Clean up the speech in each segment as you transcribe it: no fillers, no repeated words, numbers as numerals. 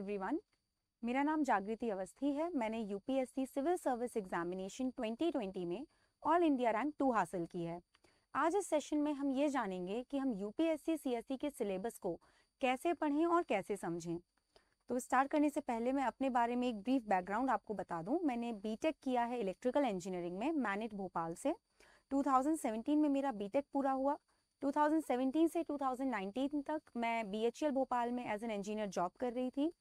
Everyone, मेरा नाम जागृति अवस्थी है। मैंने यूपीएससी सिविल सर्विस एग्जामिनेशन 2020 में ऑल इंडिया रैंक 2 हासिल की है। आज इस सेशन में हम ये जानेंगे कि हम यूपीएससी सीएसई के सिलेबस को कैसे पढ़ें और कैसे समझें। तो स्टार्ट करने से पहले मैं अपने बारे में एक ब्रीफ बैकग्राउंड आपको बता दूं। मैंने बीटेक किया है इलेक्ट्रिकल इंजीनियरिंग में मैनेट भोपाल से। 2017 में मेरा बीटेक पूरा हुआ। 2017 से 2019 तक मैं बीएचईएल भोपाल में एज एन इंजीनियर जॉब कर रही थी।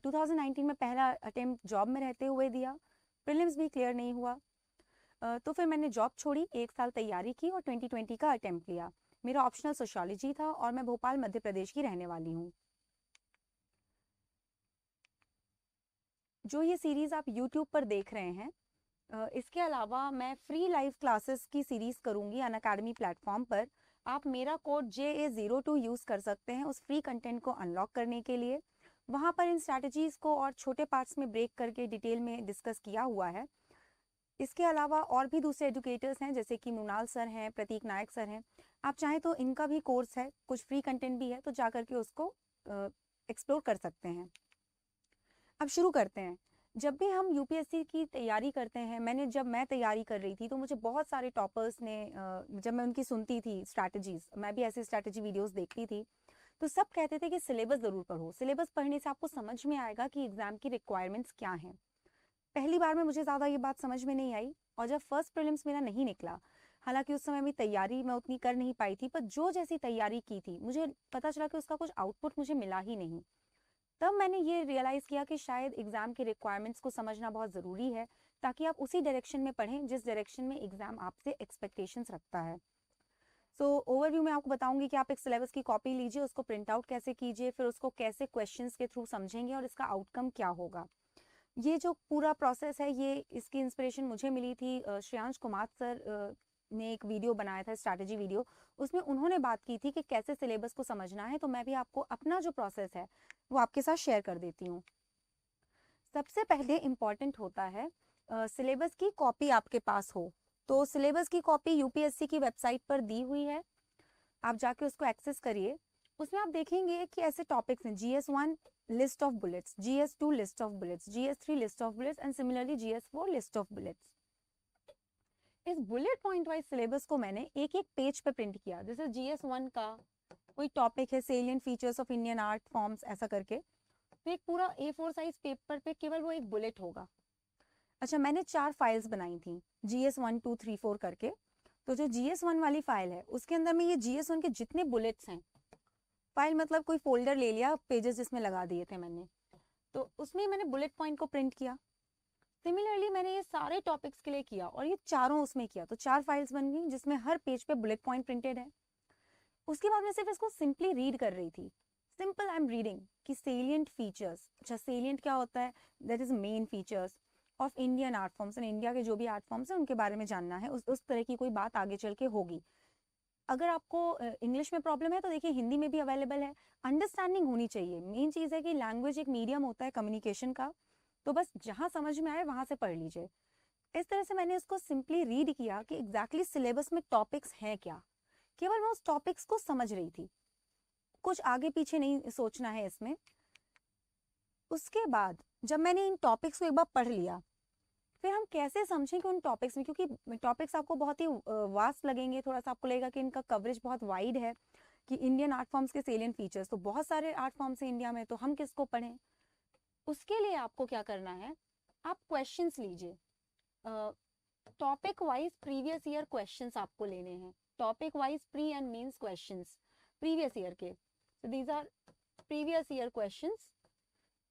2019 में पहला अटेम्प्ट जॉब में रहते हुए दिया, प्रीलिम्स भी क्लियर नहीं हुआ। तो फिर मैंने जॉब छोड़ी, 1 साल तैयारी की और 2020 का अटेम्प्ट लिया। मेरा ऑप्शनल सोशियोलॉजी था और मैं भोपाल मध्य प्रदेश की रहने वाली हूँ। जो ये सीरीज़ आप यूट्यूब पर देख रहे हैं, इसके अलावा मैं फ्री लाइव क्लासेस की सीरीज़ करूँगी अनअकैडमी प्लेटफॉर्म पर। आप मेरा कोड JA02 यूज़ कर सकते हैं उस फ्री कंटेंट को अनलॉक करने के लिए। वहाँ पर इन स्ट्रैटेजीज़ को और छोटे पार्ट्स में ब्रेक करके डिटेल में डिस्कस किया हुआ है। इसके अलावा और भी दूसरे एजुकेटर्स हैं, जैसे कि मृणाल सर हैं, प्रतीक नायक सर हैं। आप चाहें तो इनका भी कोर्स है, कुछ फ्री कंटेंट भी है, तो जा करके उसको एक्सप्लोर कर सकते हैं। अब शुरू करते हैं। जब भी हम यूपीएससी की तैयारी करते हैं, जब मैं तैयारी कर रही थी तो मुझे बहुत सारे टॉपर्स ने, जब मैं उनकी सुनती थी स्ट्रैटेजीज, मैं भी ऐसे स्ट्रैटेजी वीडियोस देखती थी, तो सब कहते थे कि सिलेबस ज़रूर पढ़ो। सिलेबस पढ़ने से आपको समझ में आएगा कि एग्ज़ाम की रिक्वायरमेंट्स क्या हैं। पहली बार में मुझे ज़्यादा ये बात समझ में नहीं आई, और जब फर्स्ट प्रीलिम्स मेरा नहीं निकला, हालांकि उस समय भी तैयारी मैं उतनी कर नहीं पाई थी, पर जो जैसी तैयारी की थी मुझे पता चला कि उसका कुछ आउटपुट मुझे मिला ही नहीं। तब मैंने ये रियलाइज़ किया कि शायद एग्ज़ाम के रिक्वायरमेंट्स को समझना बहुत ज़रूरी है, ताकि आप उसी डायरेक्शन में पढ़ें जिस डायरेक्शन में एग्ज़ाम आपसे एक्सपेक्टेशंस रखता है। सो ओवरव्यू में आपको बताऊंगी कि आप एक सिलेबस की कॉपी लीजिए, उसको प्रिंट आउट कैसे कीजिए, फिर उसको कैसे क्वेश्चंस के थ्रू समझेंगे और इसका आउटकम क्या होगा। ये जो पूरा प्रोसेस है, ये इसकी इंस्पिरेशन मुझे मिली थी श्रेयांश कुमार सर ने एक वीडियो बनाया था, स्ट्रैटेजी वीडियो। उसमें उन्होंने बात की थी कि कैसे सिलेबस को समझना है, तो मैं भी आपको अपना जो प्रोसेस है वो आपके साथ शेयर कर देती हूँ। सबसे पहले इम्पॉर्टेंट होता है सिलेबस की कॉपी आपके पास हो। तो सिलेबस की कॉपी यूपीएससी की वेबसाइट पर दी हुई है, आप जाके उसको एक्सेस करिए। उसमें आप देखेंगे कि ऐसे टॉपिक्स हैं: GS1 list of bullets, GS2 list of bullets, GS3 list of bullets and similarly GS4 list of bullets. इस बुलेट पॉइंट वाइज सिलेबस को मैंने एक एक पेज पे प्रिंट किया। जैसे GS1 का कोई टॉपिक है, salient features of Indian art forms, ऐसा करके, तो एक पूरा A4 साइज पेपर पे केवल वो एक बुलेट होगा। अच्छा, मैंने 4 फाइल्स बनाई थी GS1 2 3 4 करके। तो जो GS1 वाली फाइल है उसके अंदर में ये GS1 के जितने बुलेट्स हैं, फाइल मतलब कोई फोल्डर ले लिया, पेजेस जिसमें लगा दिए थे मैंने, तो उसमें मैंने बुलेट पॉइंट को प्रिंट किया। सिमिलरली मैंने ये सारे टॉपिक्स के लिए किया और ये चारों उसमें किया, तो 4 फाइल्स बन गई जिसमें हर पेज पे बुलेट पॉइंट प्रिंटेड है। उसके बाद मैं सिर्फ इसको सिंपली रीड कर रही थी। सिंपल आई एम रीडिंग कि सेलिएंट फीचर्स। अच्छा, सेलिएंट क्या होता है? That is main features of Indian art forms, and India के जो भी आर्ट फॉर्म्स हैं उनके बारे में जानना है। उस तरह की कोई बात आगे चल के होगी। अगर आपको इंग्लिश में प्रॉब्लम है तो देखिए हिंदी में भी अवेलेबल है। अंडरस्टैंडिंग होनी चाहिए। मेन चीज़ है कि लैंग्वेज एक मीडियम होता है कम्युनिकेशन का, तो बस जहाँ समझ में आए वहाँ से पढ़ लीजिए। इस तरह से मैंने उसको सिंपली रीड किया कि एग्जैक्टली सिलेबस में टॉपिक्स हैं क्या। केवल मैं उस टॉपिक्स को समझ रही थी, कुछ आगे पीछे नहीं सोचना है इसमें। उसके बाद जब मैंने इन टॉपिक्स को एक बार पढ़ लिया, फिर हम कैसे समझें कि उन टॉपिक्स में, क्योंकि टॉपिक्स आपको बहुत ही वास्ट लगेंगे, थोड़ा सा आपको लगेगा कि इनका कवरेज बहुत वाइड है, कि इंडियन आर्ट फॉर्म्स के सेलिएंट फीचर्स, तो बहुत सारे आर्ट फॉर्म्स हैं इंडिया में, तो हम किसको पढ़ें। उसके लिए आपको क्या करना है, आप क्वेश्चंस लीजिए। Topic wise previous year questions आपको लेने हैं। Topic wise pre and mains questions previous year के। So these are previous year questions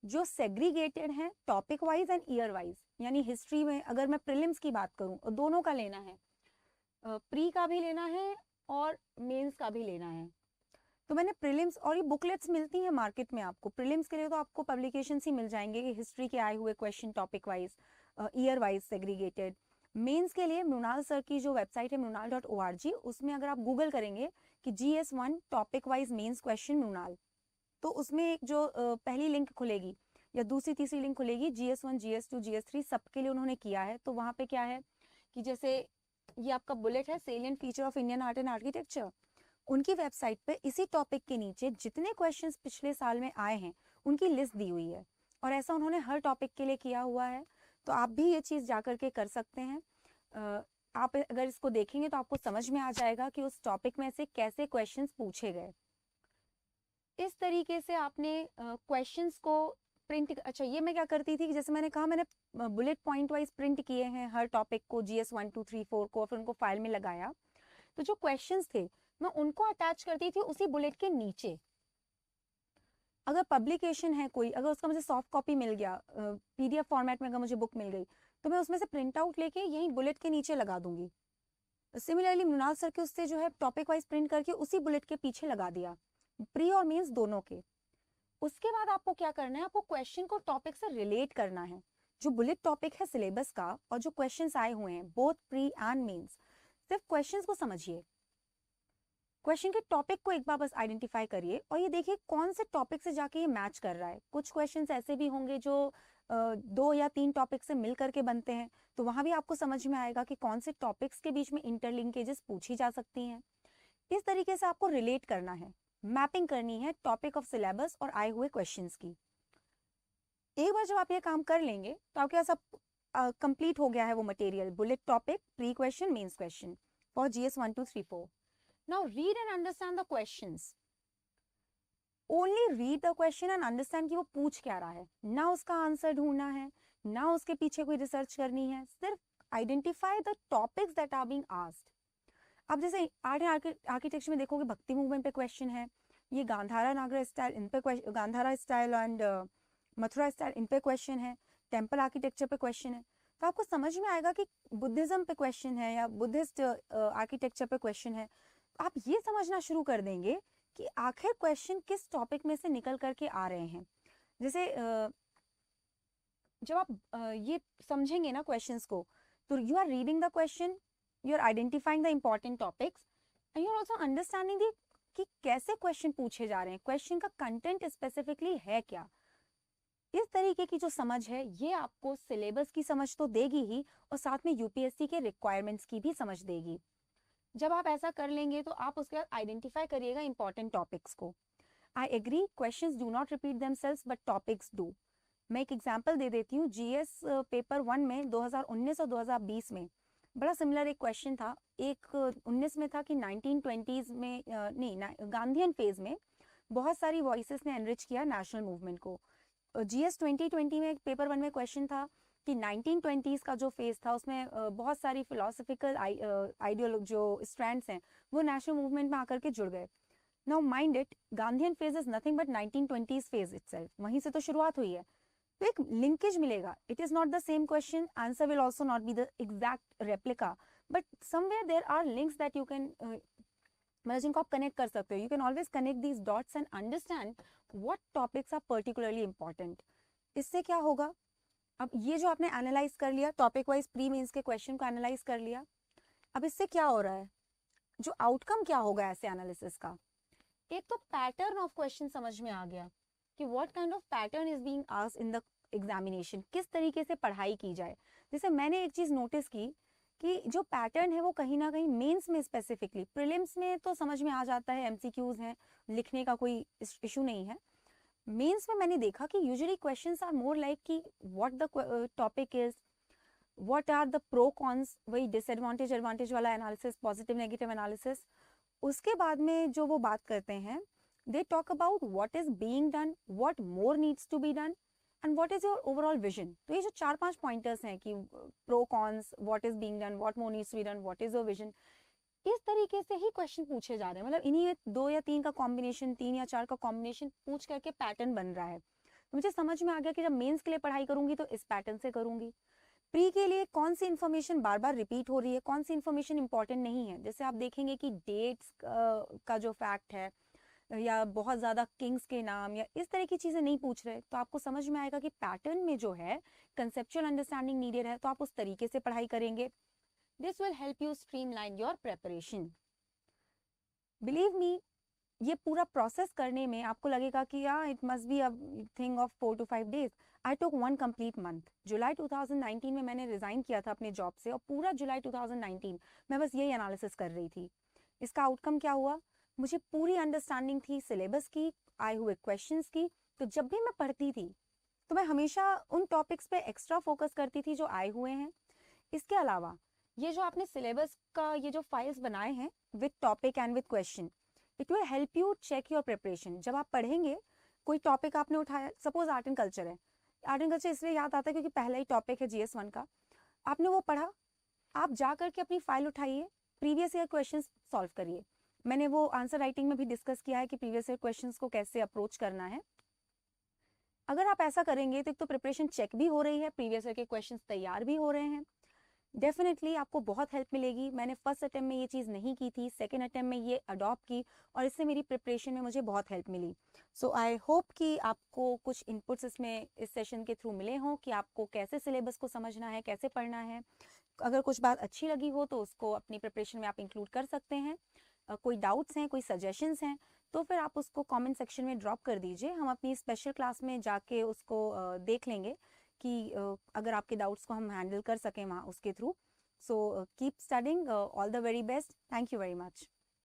जो सेग्रीगेटेड हैं topic wise and year wise. यानी हिस्ट्री में अगर मैं प्रीलिम्स की बात करूं, दोनों का लेना है, प्री का भी लेना है और मेंस का भी लेना है। तो मैंने प्रीलिम्स, और ये बुकलेट्स मिलती हैं मार्केट में आपको प्रीलिम्स के लिए, तो आपको पब्लिकेशंस ही मिल जाएंगे कि हिस्ट्री के आए हुए question topic wise, year wise segregated. Mains के लिए मृणाल सर की जो वेबसाइट है mrunal.org, उसमें अगर आप गूगल करेंगे कि GS1 topic wise mains question Mrunal, तो उसमें एक जो पहली लिंक खुलेगी या दूसरी तीसरी लिंक खुलेगी, GS1 GS2 GS3 सबके लिए उन्होंने किया है। तो वहाँ पे क्या है कि जैसे ये आपका बुलेट है, salient feature of Indian art and architecture, उनकी वेबसाइट पे इसी टॉपिक के नीचे जितने क्वेश्चंस पिछले साल में आए हैं उनकी लिस्ट दी हुई है, और ऐसा उन्होंने हर टॉपिक के लिए किया हुआ है। तो आप भी ये चीज़ जा करके कर सकते हैं। आप अगर इसको देखेंगे तो आपको समझ में आ जाएगा कि उस टॉपिक में से कैसे क्वेश्चंस पूछे गए। इस तरीके से आपने क्वेश्चंस को प्रिंट, अच्छा ये मैं क्या करती थी कि जैसे मैंने कहा, मैंने बुलेट पॉइंट वाइज प्रिंट किए हैं हर टॉपिक को, GS 1 2 3 4 को, और फिर उनको फाइल में लगाया। तो जो क्वेश्चंस थे मैं उनको अटैच करती थी उसी बुलेट के नीचे। अगर पब्लिकेशन है कोई, अगर उसका मुझे सॉफ्ट कॉपी मिल गया, PDF फॉर्मेट में अगर मुझे बुक मिल गई, तो मैं उसमें से प्रिंट आउट लेके यहीं बुलेट के नीचे लगा दूंगी। सिमिलरली मृणाल सर के उससे जो है टॉपिक वाइज प्रिंट करके उसी बुलेट के पीछे लगा दिया, प्री और मेंस दोनों के। उसके बाद आपको क्या करना है, आपको क्वेश्चन को टॉपिक से रिलेट करना है। जो बुलेट टॉपिक है सिलेबस का और जो क्वेश्चंस आए हुए हैं बोथ प्री एंड मेंस, सिर्फ क्वेश्चंस को समझिए, क्वेश्चन के टॉपिक को एक बार बस आइडेंटिफाई करिए और ये देखिए कौन से टॉपिक से जाके ये मैच कर रहा है। कुछ क्वेश्चंस ऐसे भी होंगे जो 2 या 3 टॉपिक से मिल करके बनते हैं, तो वहां भी आपको समझ में आएगा कि कौन से टॉपिक्स के बीच में इंटरलिंकेजेस पूछी जा सकती हैं। इस तरीके से आपको रिलेट करना है, मैपिंग करनी है टॉपिक ऑफ सिलेबस और आए हुए क्वेश्चंस की। एक बार जब आप ये काम कर लेंगे तो आपके पास अब कंप्लीट हो गया है वो material, bullet topic, pre question, mains question for GS 1 2 3 4। Now read and understand the questions. Only read the question and understand कि वो पूछ क्या रहा है, ना उसका आंसर ढूंढना है, ना उसके पीछे कोई रिसर्च करनी है, सिर्फ identify the topics that are being asked. अब जैसे आर्ट एंड आर्किटेक्चर में देखोगे भक्ति मूवमेंट पे क्वेश्चन है, ये गांधारा नागरा स्टाइल इन पे, Gandhara style and Mathura style इन पे क्वेश्चन है, टेम्पल आर्किटेक्चर पे क्वेश्चन है। तो आपको समझ में आएगा कि बुद्धिज्म पे क्वेश्चन है या बुद्धिस्ट आर्किटेक्चर पे क्वेश्चन है। आप ये समझना शुरू कर देंगे कि आखिर क्वेश्चन किस टॉपिक में से निकल करके आ रहे हैं। जैसे जब आप ये समझेंगे ना क्वेश्चंस को, तो you are reading the question, you are identifying the important topics and you are also understanding the कि कैसे क्वेश्चन पूछे जा रहे हैं, क्वेश्चन का कंटेंट स्पेसिफिकली है क्या। इस तरीके की जो समझ है ये आपको सिलेबस की समझ तो देगी ही, और साथ में UPSC के रिक्वायरमेंट्स की भी समझ देगी। जब आप ऐसा कर लेंगे तो आप उसके बाद आइडेंटिफाई करिएगा इंपॉर्टेंट टॉपिक्स को। I agree, questions do not repeat themselves but topics do. मैं एक एग्जांपल दे देती हूँ। GS पेपर 1 में 2019 और 2020 में बड़ा सिमिलर एक क्वेश्चन था। एक 19 में था कि 1920s में गांधीयन फेज में बहुत सारी वॉइसेस ने एनरिच किया नेशनल मूवमेंट को। GS 2020 में पेपर 1 में क्वेश्चन था कि 1920s का जो फेज था उसमें बहुत सारी फिलोसफिकल आइडियोलॉजी जो स्ट्रैंड्स हैं वो नेशनल मूवमेंट में आकर के जुड़ गए। Now mind it, Gandhian phase is nothing but 1920s phase itself, वहीं से तो शुरुआत हुई है। तो एक लिंकेज मिलेगा। It is not the same question, answer will also not be the exact replica, but somewhere there are links that you can, मतलब जिनको आप कनेक्ट कर सकते हो। You can always connect these dots and understand what topics are particularly important. इससे क्या होगा, अब ये जो आपने एनालाइज कर लिया टॉपिक वाइज प्री मेंस के क्वेश्चन को एनालाइज कर लिया, अब इससे क्या हो रहा है, जो आउटकम क्या होगा ऐसे एनालिसिस का। एक तो पैटर्न ऑफ क्वेश्चन समझ में आ गया कि what kind of pattern is being asked in the examination, किस तरीके से पढ़ाई की जाए। जैसे मैंने एक चीज नोटिस की कि जो पैटर्न है वो कहीं ना कहीं मेंस में स्पेसिफिकली, प्रीलिम्स में तो समझ में आ जाता है, MCQs हैं, लिखने का कोई इशू नहीं है। मेंस में मैंने देखा कि usually questions are more like कि what the topic is, what are the pro cons, वही डिसएडवांटेज एडवांटेज वाला एनालिसिस, पॉजिटिव नेगेटिव एनालिसिस। उसके बाद में जो वो बात करते हैं, they talk about what is being done, what more needs to be done and what is your overall vision. तो ये जो 4-5 पॉइंटर्स हैं कि pro cons, what is being done, what more needs to be done, what is your vision, इस तरीके से ही question पूछे जा रहे हैं। मतलब इन्हीं 2 या 3 का कॉम्बिनेशन, 3 या 4 का कॉम्बिनेशन पूछ करके पैटर्न बन रहा है। तो मुझे समझ में आ गया कि जब मेंस के लिए पढ़ाई करूंगी तो इस पैटर्न से करूंगी। प्री के लिए कौन सी इन्फॉर्मेशन बार बार रिपीट हो रही है, कौन सी इन्फॉर्मेशन इंपॉर्टेंट नहीं है। जैसे आप देखेंगे कि डेट्स का जो फैक्ट है या बहुत ज़्यादा किंग्स के नाम या इस तरह की चीज़ें नहीं पूछ रहे, तो आपको समझ में आएगा कि पैटर्न में जो है कंसेप्चुअल अंडरस्टैंडिंग नीडेड है, तो आप उस तरीके से पढ़ाई करेंगे। This will help you streamline your preparation. Believe me, ये पूरा प्रोसेस करने में आपको लगेगा कि यार it must be a thing of 4 to 5 days। I took 1 complete month। जुलाई 2019 में मैंने रिजाइन किया था अपने जॉब से और पूरा जुलाई 2019 मैं बस यही एनालिसिस कर रही थी। इसका आउटकम क्या हुआ, मुझे पूरी अंडरस्टैंडिंग थी सिलेबस की, आए हुए क्वेश्चंस की, तो जब भी मैं पढ़ती थी तो मैं हमेशा उन टॉपिक्स पे एक्स्ट्रा फोकस करती थी जो आए हुए हैं। इसके अलावा ये जो आपने सिलेबस का ये जो फाइल्स बनाए हैं with topic and with question, it will help you check your preparation. जब आप पढ़ेंगे, कोई टॉपिक आपने उठाया, सपोज आर्ट एंड कल्चर है, आर्ट एंड कल्चर इसलिए याद आता है क्योंकि पहला ही टॉपिक है GS1 का, आपने वो पढ़ा, आप जा करके अपनी फाइल उठाइए, प्रीवियस ईयर क्वेश्चंस सॉल्व करिए। मैंने वो आंसर राइटिंग में भी डिस्कस किया है कि प्रीवियस ईयर क्वेश्चंस को कैसे अप्रोच करना है। अगर आप ऐसा करेंगे तो एक तो प्रिपरेशन चेक भी हो रही है, प्रीवियस ईयर के क्वेश्चंस तैयार भी हो रहे हैं, डेफिनेटली आपको बहुत हेल्प मिलेगी। मैंने फर्स्ट अटेम्प्ट में ये चीज़ नहीं की थी, सेकेंड अटेम्प्ट में ये अडॉप्ट की और इससे मेरी प्रिपरेशन में मुझे बहुत help milli. So I hope कि आपको कुछ इनपुट्स इसमें इस सेशन के थ्रू मिले हों कि आपको कैसे सिलेबस को समझना है, कैसे पढ़ना है। अगर कुछ बात अच्छी लगी हो तो उसको अपनी प्रिपरेशन में आप इंक्लूड कर सकते हैं। कोई डाउट्स हैं, कोई सजेशंस हैं तो फिर आप उसको कमेंट सेक्शन में ड्रॉप कर दीजिए। हम अपनी स्पेशल क्लास में जाके उसको देख लेंगे कि अगर आपके डाउट्स को हम हैंडल कर सकें वहाँ उसके through. So keep studying. All the very best. Thank you very much.